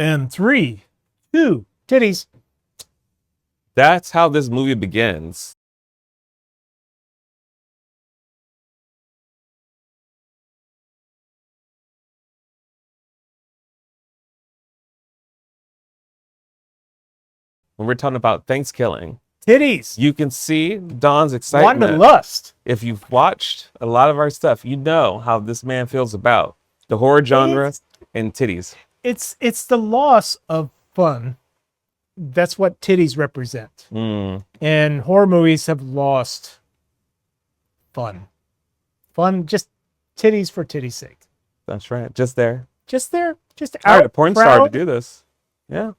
And 3, 2, titties. That's how this movie begins. When we're talking about Thankskilling, Titties. you can see Don's excitement. Wanderlust. If you've watched a lot of our stuff, you know how this man feels about the horror genre and titties. It's the loss of fun. That's what titties represent. And horror movies have lost fun. Fun, just titties for titties' sake. That's right. Just there. Just there. Just Hired out. a porn star to do this. Yeah.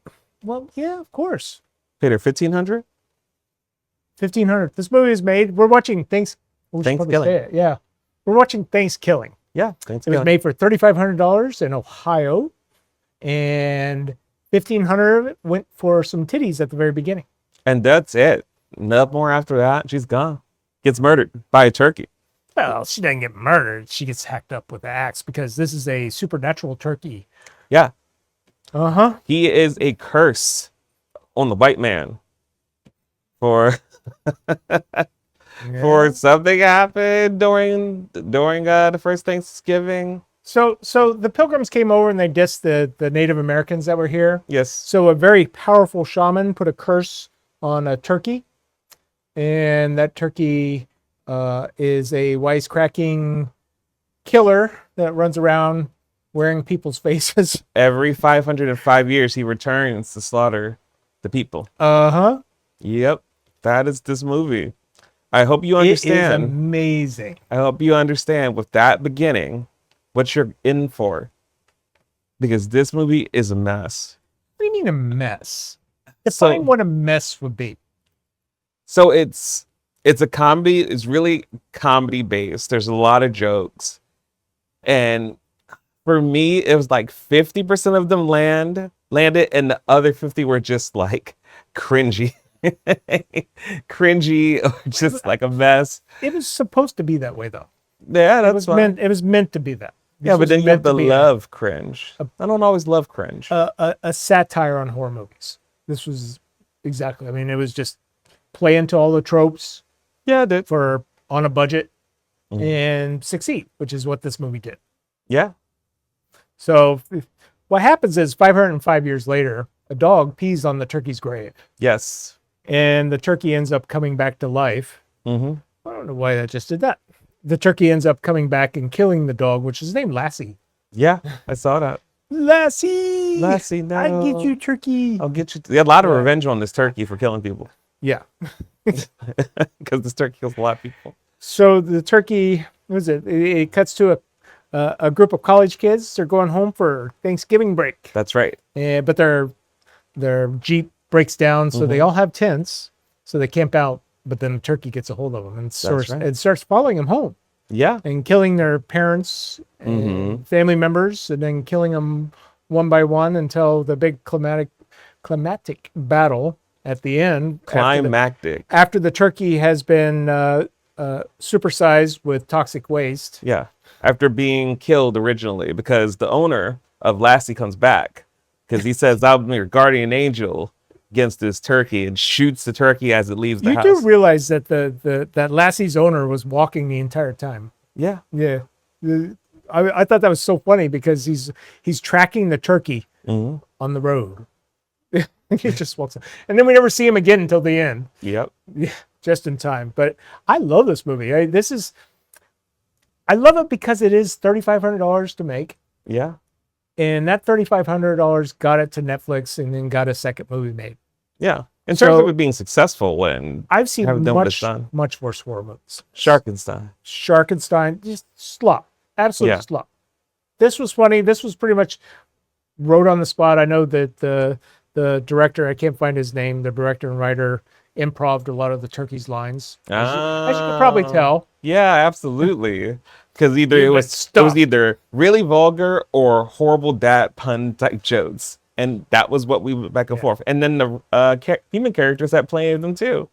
Well, yeah, of course. Paid her $1,500. 1,500. This movie is made. We're watching Thankskilling. Yeah. We're watching Thankskilling. Yeah. It was made for $3,500 in Ohio. And $1,500 of it went for some titties at the very beginning. And that's it. Nothing more after that. She's gone. Gets murdered by a turkey. Well, she doesn't get murdered. She gets hacked up with an axe because this is a supernatural turkey. Yeah. Uh-huh. He is a curse on the white man for for something happened during the first Thanksgiving. So the Pilgrims came over and they dissed the Native Americans that were here. Yes. So a very powerful shaman put a curse on a turkey, and that turkey is a wisecracking killer that runs around wearing people's faces. Every 505 years, he returns to slaughter the people. Uh-huh. Yep. That is this movie. I hope you understand. It is amazing. I hope you understand with that beginning what you're in for. Because this movie is a mess. What do you mean a mess? Define what a mess would be. So it's a comedy. It's really comedy based. There's a lot of jokes. And for me, it was like 50% of them landed, and the other 50 were just like cringy. Cringy, or just like a mess. It was supposed to be that way, though. Yeah, that's fine. It was meant to be that. Yeah, but then you have to love cringe. I don't always love cringe. A satire on horror movies. This was exactly. I mean, it was just play into all the tropes. Yeah, it did. For on a budget and succeed, which is what this movie did. Yeah. So what happens is 505 years later, a dog pees on the turkey's grave. Yes. And the turkey ends up coming back to life. I don't know why that just did that. The turkey ends up coming back and killing the dog, which is named Lassie. Yeah, I saw that. Lassie! Lassie, no. I get you, turkey. I'll get you. A lot of revenge on this turkey for killing people. Yeah. Because this turkey kills a lot of people. So the turkey, what is it? It cuts to a group of college kids. They're going home for Thanksgiving break. That's right. But their Jeep breaks down, so they all have tents, so they camp out. But then the turkey gets a hold of them and starts following them home. Yeah. And killing their parents and family members, and then killing them one by one until the big climactic battle at the end. Climactic. After the turkey has been supersized with toxic waste. Yeah. After being killed originally, because the owner of Lassie comes back, because he says, "I'm your guardian angel," against this turkey, and shoots the turkey as it leaves the house. You do realize that that Lassie's owner was walking the entire time. Yeah. Yeah. I thought that was so funny because he's tracking the turkey on the road. He just walks on. And then we never see him again until the end. Yep. Yeah, just in time. But I love this movie. I love it because it is $3,500 to make. Yeah. And that $3,500 got it to Netflix and then got a second movie made. Yeah. In terms of it being successful, when I've seen much worse horror movies. Sharkenstein, just slop. Absolute slop. This was funny. This was pretty much wrote on the spot. I know that the director, I can't find his name, the director and writer improv'd a lot of the turkey's lines. As you could probably tell. Yeah, absolutely. Because it was either really vulgar or horrible dad pun type jokes. And that was what we went back and forth. And then the human characters that played them too.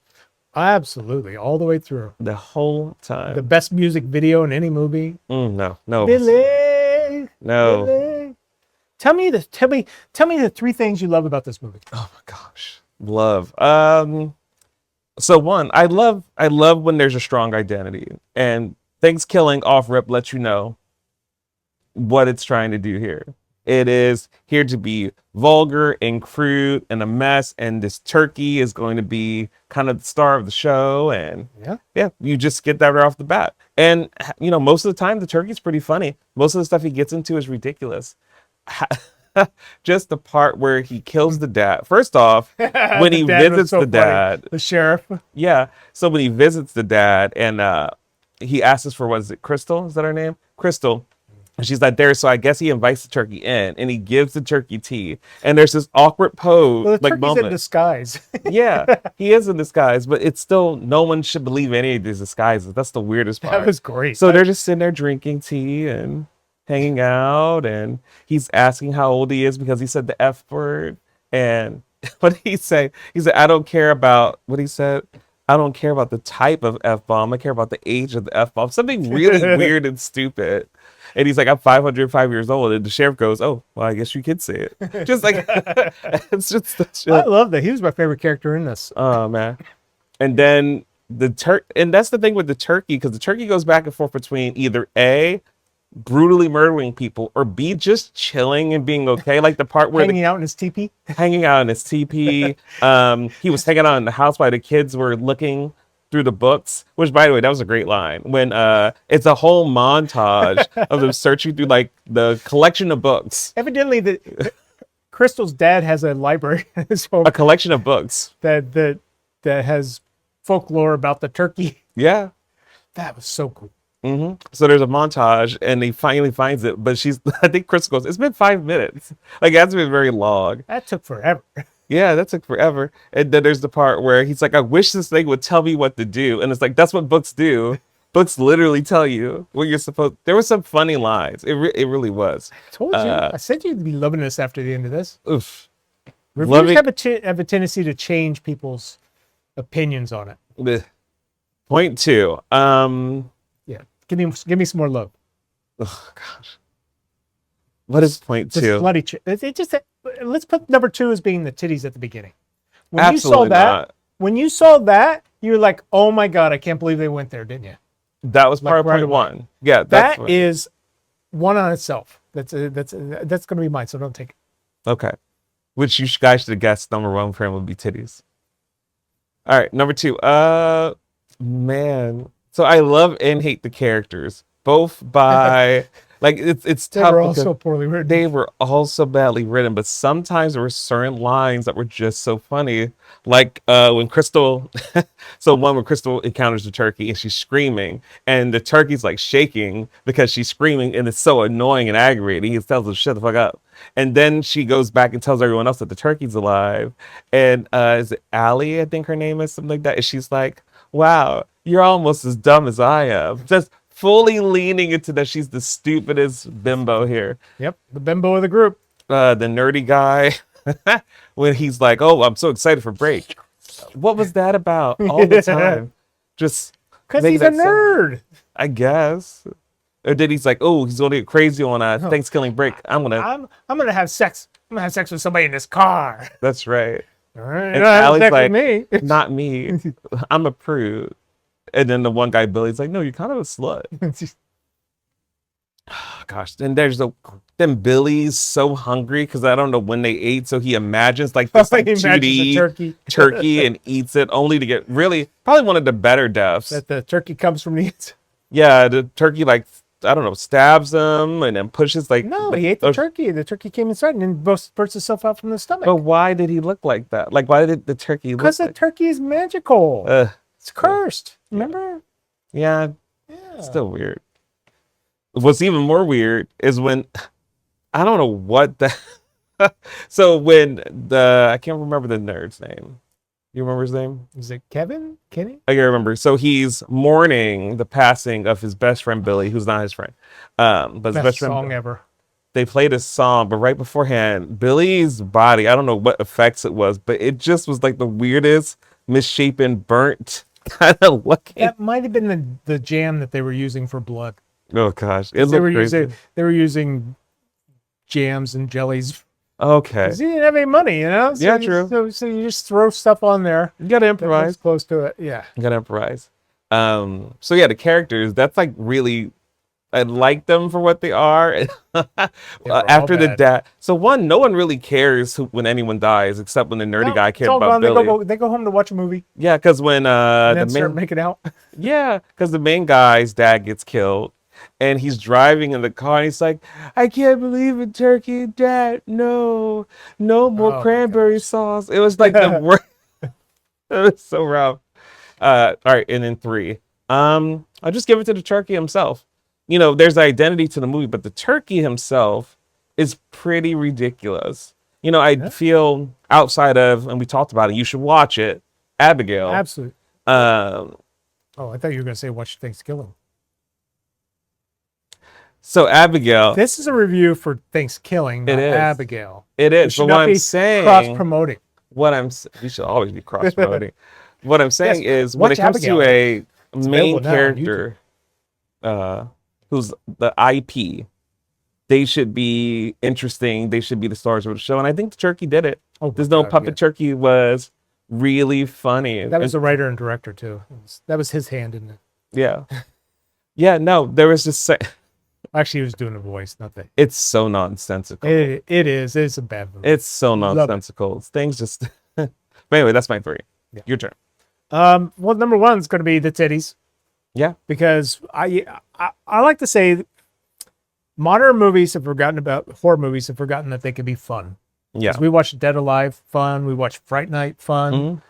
Absolutely. All the way through. The whole time. The best music video in any movie. No. Billy! No. Billy. Tell me the three things you love about this movie. Oh my gosh, love. So one, I love when there's a strong identity, and Thankskilling off rip lets you know what it's trying to do here. It is here to be vulgar and crude and a mess, and this turkey is going to be kind of the star of the show. And yeah, you just get that right off the bat. And you know, most of the time the turkey's pretty funny. Most of the stuff he gets into is ridiculous. Just the part where he kills the dad. First off, when he visits the dad, the sheriff. Yeah. So when he visits the dad and he asks for, what is it, Crystal? Is that her name? Crystal. And she's like there. So I guess he invites the turkey in and he gives the turkey tea. And there's this awkward pose. Well, the like turkey's moment. in disguise. Yeah, he is in disguise, but it's still, no one should believe any of these disguises. That's the weirdest part. That was great. So they're just sitting there drinking tea and hanging out, and he's asking how old he is because he said the F word. And what did he say? He said, I don't care about what he said. I don't care about the type of F-bomb. I care about the age of the F-bomb. Something really weird and stupid. And he's like, I'm 505 years old. And the sheriff goes, oh, well, I guess you could say it. Just like, it's just. I love that. He was my favorite character in this. Oh, man. And then and that's the thing with the turkey, because the turkey goes back and forth between either A, brutally murdering people, or B, just chilling and being okay. Like the part where hanging out in his teepee. Hanging out in his teepee. He was hanging out in the house while the kids were looking through the books, which, by the way, that was a great line. When it's a whole montage of them searching through like the collection of books. Evidently, Crystal's dad has a library in his home. A collection of books that has folklore about the turkey. Yeah, that was so cool. Mm-hmm. So there's a montage, and he finally finds it. But I think Chris goes, "It's been 5 minutes. Like that's been very long. That took forever." Yeah, that took forever. And then there's the part where he's like, I wish this thing would tell me what to do. And it's like, that's what books do. Books literally tell you what you're supposed. There were some funny lines. It really was. I told you. I said you'd be loving this after the end of this. Oof. Reviews have a tendency to change people's opinions on it. Point two. Yeah. Give me some more love. Oh gosh. What is point two? Bloody let's put number 2 as being the titties at the beginning. When Absolutely you saw that, not. when you saw that, you were like, "Oh my god, I can't believe they went there," didn't you? That was part of point one. Yeah, that is one on itself. That's going to be mine. So don't take it. Okay, which you guys should have guessed. Number 1 for him would be titties. All right, number 2. Man. So I love and hate the characters, both by. Like it's tough. They were all so poorly written. They were all so badly written, but sometimes there were certain lines that were just so funny. Like when Crystal, so one when Crystal encounters the turkey and she's screaming, and the turkey's like shaking because she's screaming, and it's so annoying and aggravating. He tells her, "Shut the fuck up," and then she goes back and tells everyone else that the turkey's alive. And is it Allie? I think her name is something like that. And she's like, "Wow, you're almost as dumb as I am." Just fully leaning into that she's the stupidest bimbo here. Yep, the bimbo of the group. The nerdy guy, when he's like, "Oh, I'm so excited for break." What was that about all the time? Just because he's a nerd, I guess. Or did he's like, "Oh, he's gonna get crazy on a Thanksgiving break. I'm gonna have sex. I'm gonna have sex with somebody in this car." That's right. All right, and Allie's like, me. "Not me. I'm a prude." And then the one guy, Billy's like, "No, you're kind of a slut." Oh, gosh. Then Billy's so hungry because I don't know when they ate, so he imagines like this like 2D turkey and eats it only to get probably one of the better deaths. That the turkey comes from the Yeah, the turkey I don't know, stabs him and then pushes No, he ate the turkey. The turkey came inside and then burst itself out from the stomach. But why did he look like that? Like, why did the turkey look? Because the turkey is magical. It's cursed. Remember? Yeah. Still weird. What's even more weird is when I don't know what so when I can't remember the nerd's name. You remember his name? Is it Kevin? Kenny? I can remember. So he's mourning the passing of his best friend Billy, who's not his friend. But his best friend song ever. They played a song, but right beforehand, Billy's body, I don't know what effects it was, but it just was like the weirdest, misshapen, burnt kind of looking. That might have been the jam that they were using for blood. Oh gosh, it looked crazy. They were using jams and jellies. Okay. 'Cause he didn't have any money, you know? So Yeah, you, true. So you just throw stuff on there. You gotta That was improvise. close to it. Yeah. You gotta improvise. So yeah, the characters, that's like really, I like them for what they are. They were all After the bad. dad, so one, no one really cares when anyone dies, except when the nerdy No, guy it's cared all about gone. Billy. They go home to watch a movie Yeah, because when and the then start main, making out. yeah, because the main guy's dad gets killed, and he's driving in the car, and he's like, "I can't believe it, Turkey, Dad, no, no more Oh my cranberry gosh. sauce." It was like the worst. It was so rough. All right, and then three. I'll just give it to the turkey himself. You know, there's identity to the movie, but the turkey himself is pretty ridiculous. You know, I Yeah. feel outside of, and we talked about it, you should watch it, Abigail. Absolutely. Um, Oh, I thought you were going to say watch Thankskilling. so Abigail, This is a review for Thankskilling, not It is. Abigail. it We is, should but not what I'm be saying, cross-promoting. we should always be cross promoting. What I'm saying Yes, is, when it watch comes Abigail. to a main available now on YouTube. character, who's the IP, they should be interesting. They should be the stars of the show, and I think the turkey did it. Oh, There's no God, puppet yeah. turkey was really funny. That was the writer and director too. That was his hand in it. Yeah, yeah. No, there was just Actually, he was doing the voice, not that. it's so nonsensical. It is. It's a bad movie. It's so Love it. nonsensical. Things just. But anyway, that's my three. Yeah. Your turn. Well, number one is going to be the titties, Yeah. because I like to say modern movies have forgotten about horror movies have forgotten that they can be fun. Yeah. 'Cause we watched Dead Alive, fun. We watched Fright Night, fun. Mhm.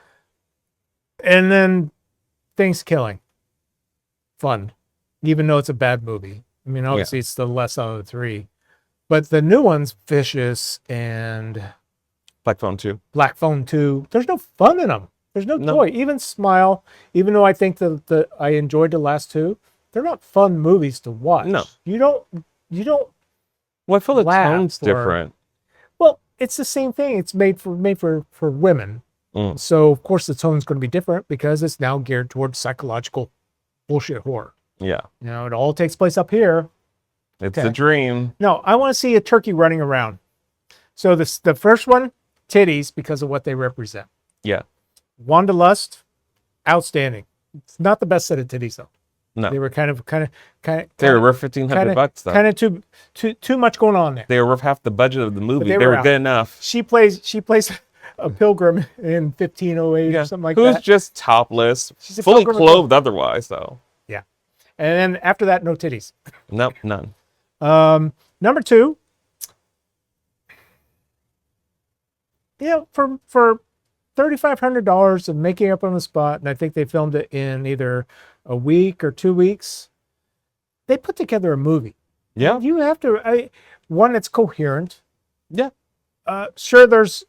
And then Thanksgiving, fun, even though it's a bad movie. I mean, obviously it's the less out of the three, but the new ones, Vicious and Black Phone 2. Black Phone 2, there's no fun in them. There's no No. joy. Even Smile, even though I think that I enjoyed the last two, they're not fun movies to watch. No. You don't. Well, I feel the Laugh tone's or- different. Well, it's the same thing. It's made for women. Mm. So of course the tone's going to be different because it's now geared towards psychological bullshit horror. Yeah. You know, it all takes place up here. It's Okay. a dream. No, I want to see a turkey running around. So the first one, titties, because of what they represent. Yeah. Wanderlust, outstanding. It's not the best set of titties though. No. They were kind of They were worth $1,500 though. kind of too much going on there. They were worth half the budget of the movie. they They were were out. good enough. She plays a pilgrim in 1508 or something like Who's that. just topless, She's a fully pilgrim. clothed otherwise though. Yeah. And then after that, no titties. Nope, none. Number two, yeah, for $3,500 of making up on the spot, and I think they filmed it in either a week or 2 weeks. They put together a movie. Yeah. You have to one that's coherent. Yeah. Sure, there's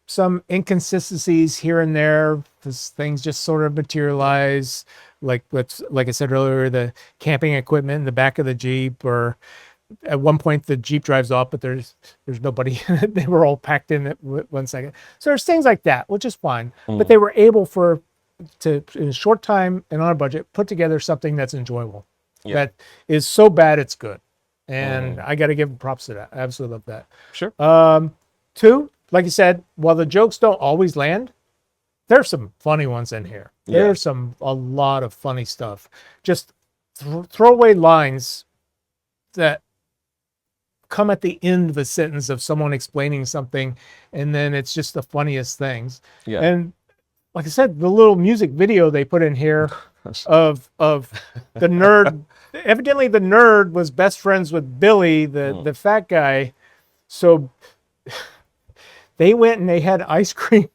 some inconsistencies here and there. Things just sort of materialize, like I said earlier, the camping equipment in the back of the Jeep, or at one point the Jeep drives off, but there's nobody. They were all packed in at 1 second. So there's things like that, which is fine. But they were able to in a short time and on a budget put together something that's enjoyable. Yeah. That is so bad it's good, and I got to give them props to that. I absolutely love that. Sure. Two, like you said, while the jokes don't always land, there's some funny ones in here. Yeah. There's a lot of funny stuff. Just throwaway lines that come at the end of a sentence of someone explaining something, and then it's just the funniest things. Yeah. And like I said, the little music video they put in here of the nerd. Evidently, the nerd was best friends with Billy, the fat guy. So they went and they had ice cream.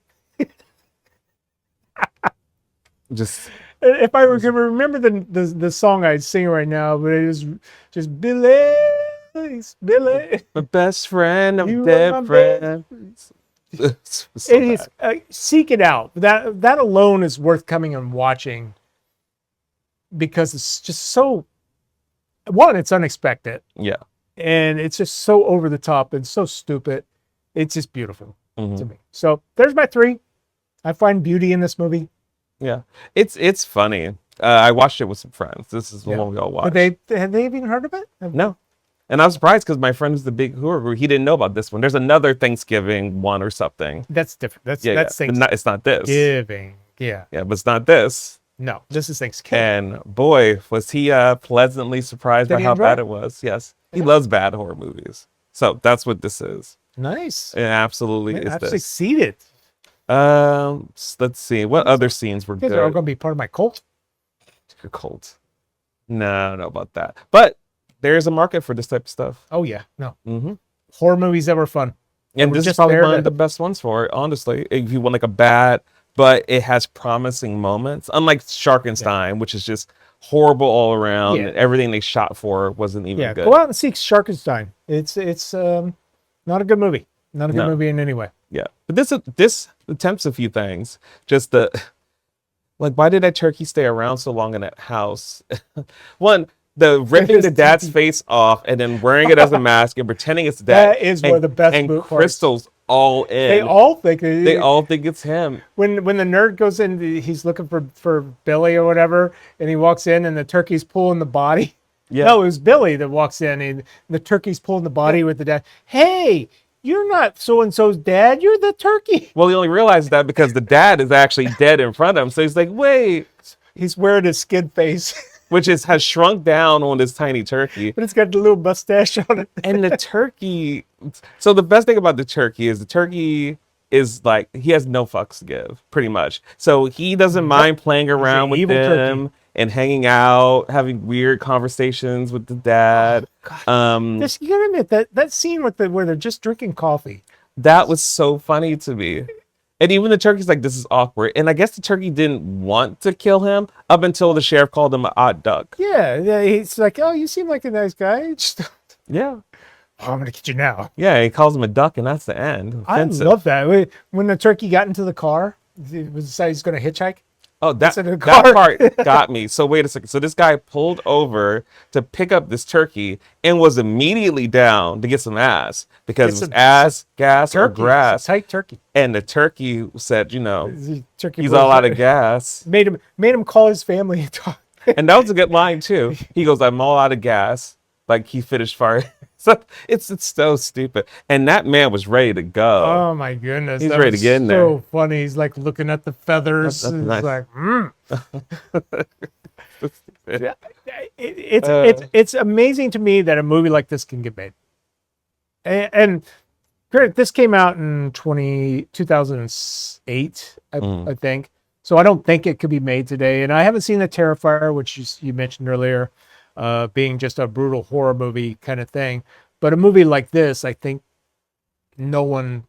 Just If I can remember the song I'd sing right now, but it is just Billy. my best friend, You I'm are dead my friend. It's so It is seek it out. That alone is worth coming and watching, because it's just so. One, it's unexpected, bad. Yeah. and it's just so over the top and so stupid. It's just beautiful Mhm. to me. So there's my three. I find beauty in this movie. Yeah. It's funny. I watched it with some friends. This is the Yeah. one we all But watched. have they even heard of it? No. And I was surprised because my friend was the big horror guru. He didn't know about this one. There's another Thanksgiving one or something. That's different. That's But Thanksgiving. it's not this. Yeah. Yeah, but it's not this. No, this is Thanksgiving. And boy, was he pleasantly surprised by how bad it was. Yes. He loves bad horror movies. So that's what this is. Nice. It absolutely is I've this. succeeded. Let's see. What other scenes were You guys good? are all going to be part of my cult. Your cult. No, I don't know about that. But there's a market for this type of stuff. Oh, yeah. No. Mm-hmm. Horror movies that were fun. And this is probably one of the best ones for it, honestly. If you want like a bad, but it has promising moments. Unlike Sharkenstein, which is just horrible all around. Yeah. And everything they shot for wasn't even good. Go out and see Sharkenstein. It's not a good movie. Not a good movie in any way. Yeah. But this attempts a few things. Just the like, why did that turkey stay around so long in that house? One, the ripping the dad's face off and then wearing it as a mask and pretending it's dad. That is one of the best and Crystal's all in. They all think it's him. When the nerd goes in, he's looking for Billy or whatever, and he walks in and the turkey's pulling the body. Yeah. No, it was Billy that walks in and the turkey's pulling the body with the dad. Hey, you're not so-and-so's dad. You're the turkey. Well, he only realized that because the dad is actually dead in front of him. So he's like, wait. He's wearing a skin face. Which has shrunk down on this tiny turkey. But it's got a little mustache on it. And the turkey. So the best thing about the turkey is like, he has no fucks to give, pretty much. So he doesn't mind playing around with them and hanging out, having weird conversations with the dad. You gotta admit that scene where they're just drinking coffee. That was so funny to me. And even the turkey's like, this is awkward. And I guess the turkey didn't want to kill him up until the sheriff called him an odd duck. Yeah, he's like, oh, you seem like a nice guy. Yeah. Oh, I'm going to get you now. Yeah, he calls him a duck, and that's the end. Offensive. I love that. When the turkey got into the car, he decided he's going to hitchhike. Oh, that part got me. So wait a second. So this guy pulled over to pick up this turkey and was immediately down to get some ass because it was ass, gas, or grass. Tight turkey. And the turkey said, he's all out of gas. Made him call his family and talk. And that was a good line too. He goes, I'm all out of gas. Like he finished fire. So it's so stupid. And that man was ready to go. Oh my goodness. He's ready to get in there. So funny. He's like looking at the feathers. That's nice. Like, it's amazing to me that a movie like this can get made. And granted, this came out in 2008, I think. So I don't think it could be made today. And I haven't seen The Terrifier, which you mentioned earlier. Being just a brutal horror movie kind of thing. But a movie like this, I think no one,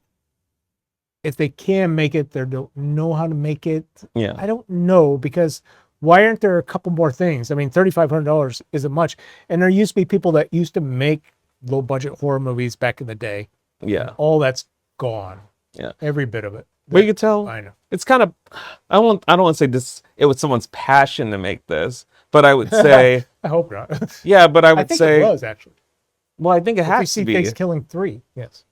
if they can make it, they don't know how to make it. Yeah. I don't know, because why aren't there a couple more things? I mean, $3,500 isn't much. And there used to be people that used to make low budget horror movies back in the day. Yeah. All that's gone. Yeah. Every bit of it. Well, you can tell. I know. It's kind of, I don't want to say this, it was someone's passion to make this, but I would say. I hope not. Yeah, but I would say. It was actually. Well, I think it has to be. Thankskilling 3, yes.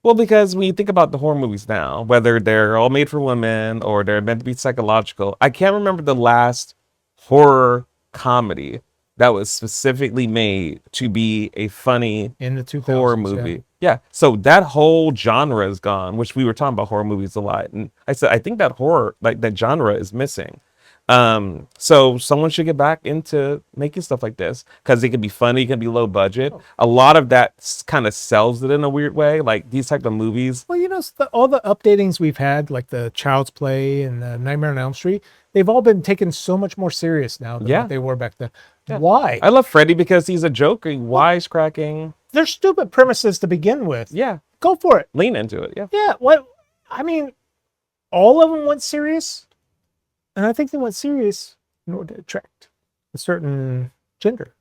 Well, because when you think about the horror movies now, whether they're all made for women or they're meant to be psychological, I can't remember the last horror comedy that was specifically made to be a funny in the 2000s, horror movie. Yeah. So that whole genre is gone, which we were talking about horror movies a lot. And I said, I think that horror, like that genre is missing. So someone should get back into making stuff like this because it can be funny, it can be low budget. A lot of that kind of sells it in a weird way, like these type of movies. Well, all the updatings we've had, like the Child's Play and the Nightmare on Elm Street, they've all been taken so much more serious now than what they were back then. Yeah. Why? I love Freddy because he's a joker, wisecracking. They're stupid premises to begin with. Yeah. Go for it. Lean into it. Yeah. Yeah. What? I mean, all of them went serious. And I think they went serious in order to attract a certain gender.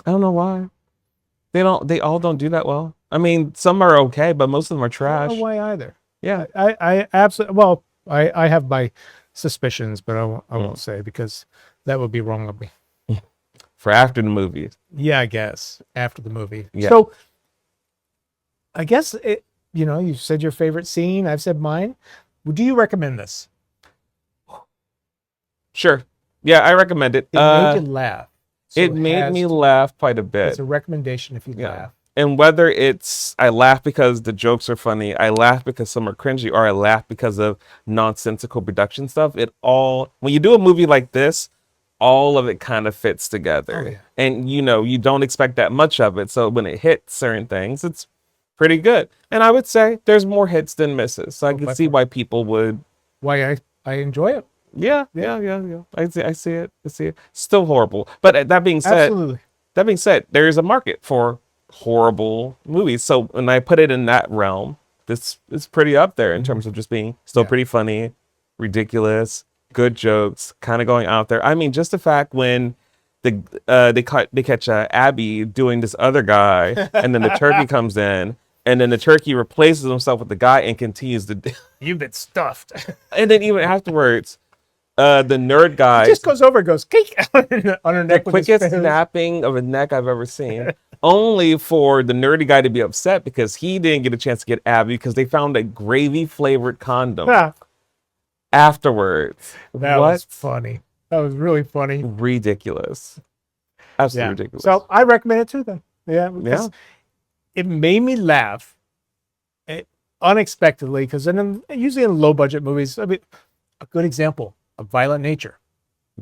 I don't know why. They all don't do that well. I mean, some are okay, but most of them are trash. I don't know why either. Yeah. I absolutely, well, I have my suspicions, but I won't say because that would be wrong of me. For after the movie. Yeah, I guess. After the movie. Yeah. So I guess you said your favorite scene. I've said mine. Do you recommend this? Sure. Yeah, I recommend it. It made you laugh. So it made me laugh quite a bit. It's a recommendation if you laugh. And whether it's I laugh because the jokes are funny, I laugh because some are cringy, or I laugh because of nonsensical production stuff, when you do a movie like this, all of it kind of fits together. Oh, yeah. And you don't expect that much of it. So when it hits certain things, it's pretty good. And I would say there's more hits than misses. So I can see why people would. Why I enjoy it. Yeah. I see it. Still horrible. But that being said, Absolutely. There is a market for horrible movies. So when I put it in that realm, this is pretty up there in terms of just being still pretty funny, ridiculous, good jokes, kind of going out there. I mean, just the fact when they catch Abby doing this other guy, and then the turkey comes in, and then the turkey replaces himself with the guy and continues to. You've been stuffed. And then even afterwards, the nerd guy just goes over and goes cake on her neck. The quickest snapping of a neck I've ever seen. Only for the nerdy guy to be upset because he didn't get a chance to get Abby because they found a gravy flavored condom afterwards. That was funny. That was really funny. Ridiculous. Absolutely ridiculous. So I recommend it too then. Yeah. It made me laugh unexpectedly because usually in low budget movies, I mean, a good example of Violent Nature.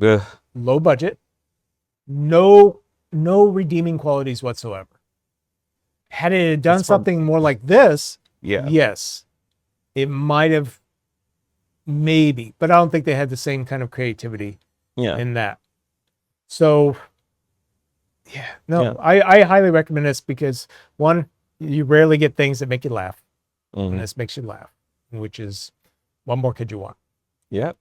Ugh. Low budget, no redeeming qualities whatsoever. Had it done something more like this, yes, it might have, maybe, but I don't think they had the same kind of creativity in that. So, I highly recommend this because one, you rarely get things that make you laugh, and this makes you laugh, which is what more could you want? Yep.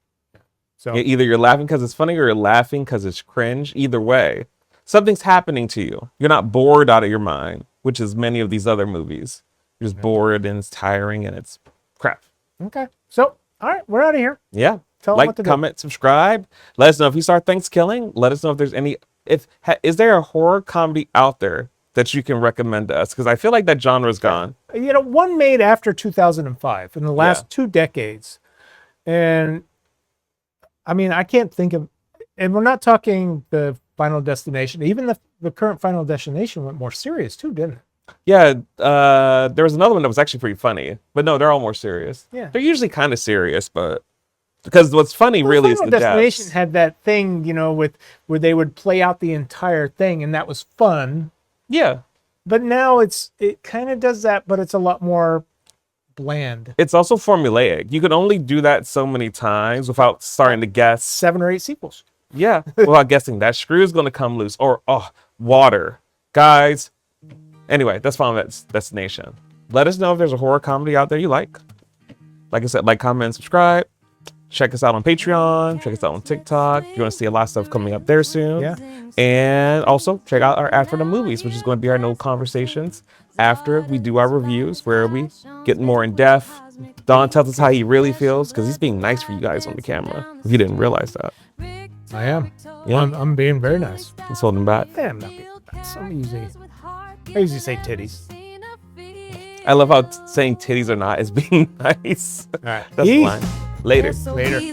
So either you're laughing because it's funny or you're laughing because it's cringe. Either way, something's happening to you. You're not bored out of your mind, which is many of these other movies. You're just bored and it's tiring and it's crap. Okay. So, all right, we're out of here. Yeah. Tell like, comment, subscribe. Let us know if you start Thankskilling. Let us know if there's any. Is there a horror comedy out there that you can recommend to us? Because I feel like that genre's gone. One made after 2005 in the last 2 decades. And I mean, I can't think of, and we're not talking the Final Destination. Even the current Final Destination went more serious too, didn't it? Yeah, there was another one that was actually pretty funny, but no, they're all more serious. Yeah, they're usually kind of serious, but because what's funny really is the Final Destination deaths. had that thing, with where they would play out the entire thing, and that was fun. Yeah, but now it kind of does that, but it's a lot more bland. It's also formulaic. You can only do that so many times without starting to guess 7 or 8 sequels. Yeah, without guessing that screw is going to come loose, or water, guys. Anyway, that's Final Destination. Let us know if there's a horror comedy out there you like. Like I said, like, comment, and subscribe. Check us out on Patreon. Check us out on TikTok. You want to see a lot of stuff coming up there soon. Yeah. And also check out our After the Movies, which is going to be our no conversations after we do our reviews, where we get more in depth. Don tells us how he really feels because he's being nice for you guys on the camera. If you didn't realize that. I am. Yeah. I'm being very nice. He's holding back. I'm not being nice. I usually say titties. I love how saying titties or not is being nice. All right. That's the line. Later. Satire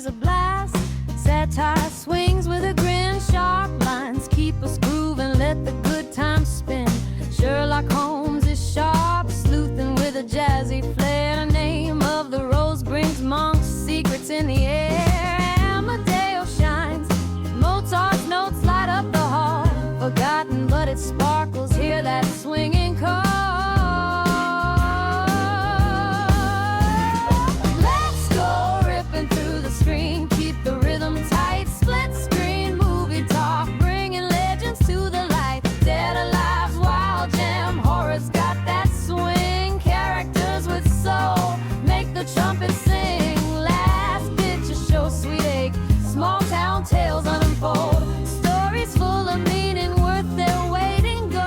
swings with a grin, sharp lines keep us grooving, let the good times spin. Sherlock Holmes is sharp, sleuthing with a jazzy flair. The name of the rose brings monks' secrets in the air. Amadeo shines, Mozart's notes light up the hall. Forgotten, but it sparkles, hear that swinging chord. Let's go ripping through the screen, keep the rhythm tight. Split screen movie talk, bringing legends to the light. Dead Alive's wild jam, horror's got that swing. Characters with soul make the trumpet sing. Last ditch a show, sweet ache, small town tales unfold. Stories full of meaning, worth their weight in gold.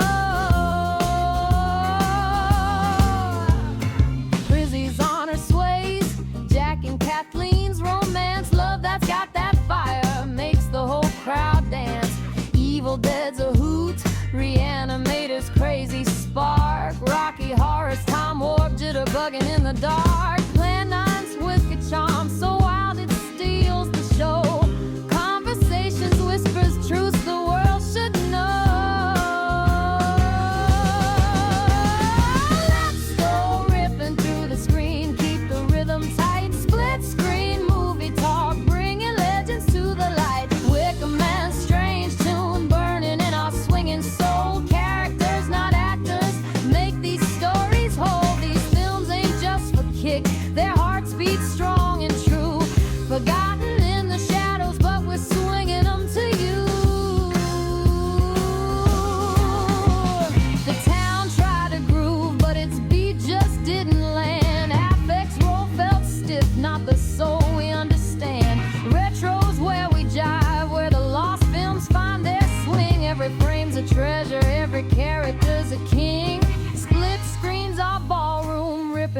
Prizzy's honor sways, Jack and Kathleen's romance, love that's got that fire makes the whole crowd dance. Evil Dead's a hoot, Reanimator's crazy spark. Rocky Horror's Tom Warp, jitterbugging in the dark. Plan 9's wicked charm, so wild it steals the show. Conversations whispers truths the world should know.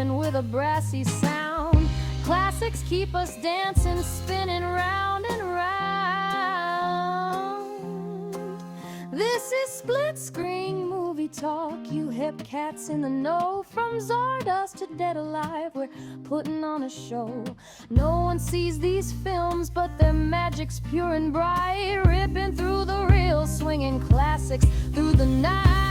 ripping with a brassy sound. Classics keep us dancing, spinning round and round. This is split screen movie talk, you hip cats in the know. From Stardust to Dead Alive, we're putting on a show. No one sees these films, but their magic's pure and bright, ripping through the reels, swinging classics through the night.